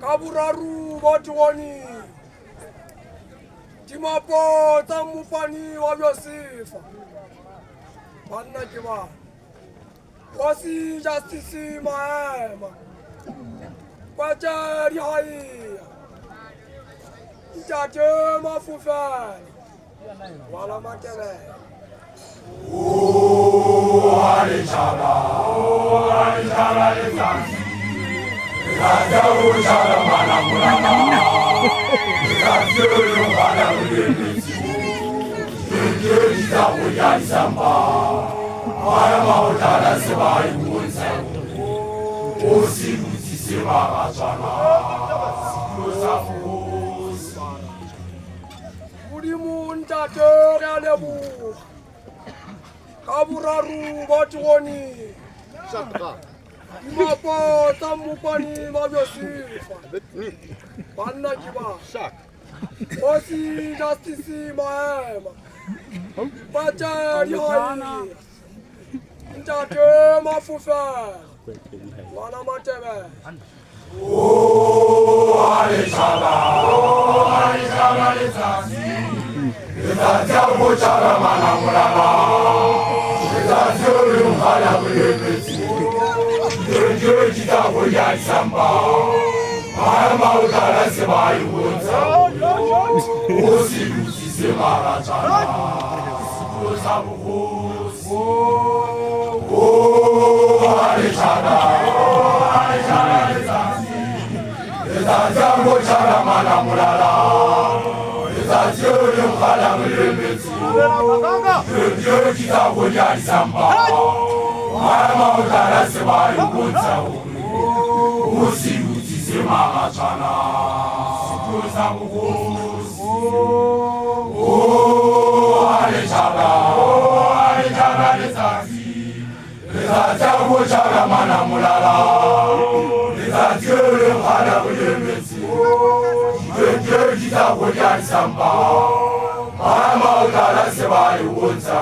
Kaburaru Batuani Timapo Tamufani of Yosif Panakiva Wasi Justice Maema Pachari Hai Jaje Mafufan Wala Mateve Ali Chaba Kaburaru Batuani Imapo Tamupani Maviosi Panakiva Osi Justice Maema Pachari Hai Jaje Mafufa Wana Mateve Ali Chaba Lezasi Lezazia Bochara Manamurana Lezazia Lumhala Bulebesi Jojita Boyan Samba Mama Utara Sebai Wunza Osi Lusi Semara Chana Osabu Ali Chana Lezasi Lezazia Bochara Manamurana Lezazia Lumhala Bulebesi Jojita Boyan Samba Mama Utara Sebai Wunza Osi Lusi Semara Chana Osabu Ali Chana Lezasi Lezazia Bochara Manamurana Lezazia Lumhala Bulebesi Jojita Boyan Samba Mama Utara Sebai Wunza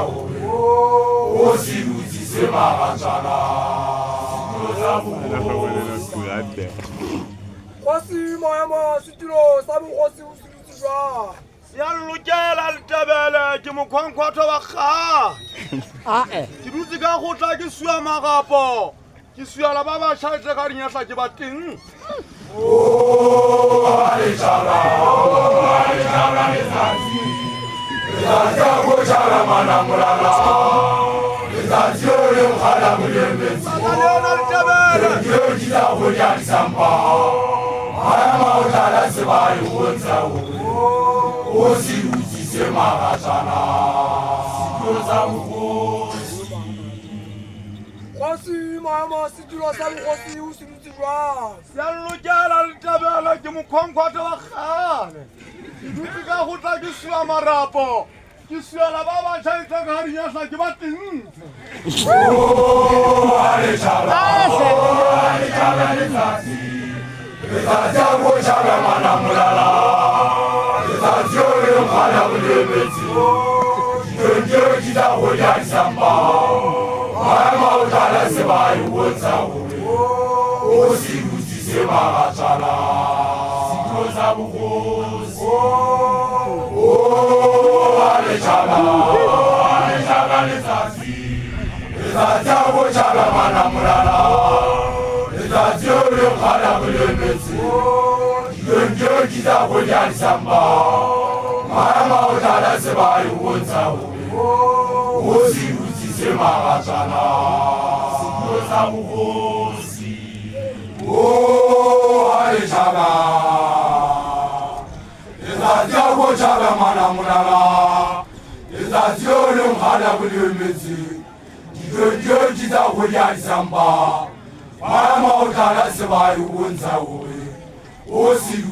Osi Lusi Semara Chana Osi Mama Sitiro Sabu Osi Usirutira Yalugela Altabele Kimukonkwato Waka Kiruziga Hota Kisua Magapo Kisua la Baba Shaita Karinyasa Kibatin Ali Chaba Lezasi Lezazia Bochara Manamurana Lezazia Lumhala Bulebesi Jojita Boyan Samba Mama Utara Sebai Wunza Osi Lusi Semara Chana Osabu Osi Mama Sitiro Sabu Osi Usirutira Yalugela Altabele Kimukonkwato Waka Kiruziga Hota Kisua Marapo Kisua la Baba Shaita Karinyasa Kibatin Osi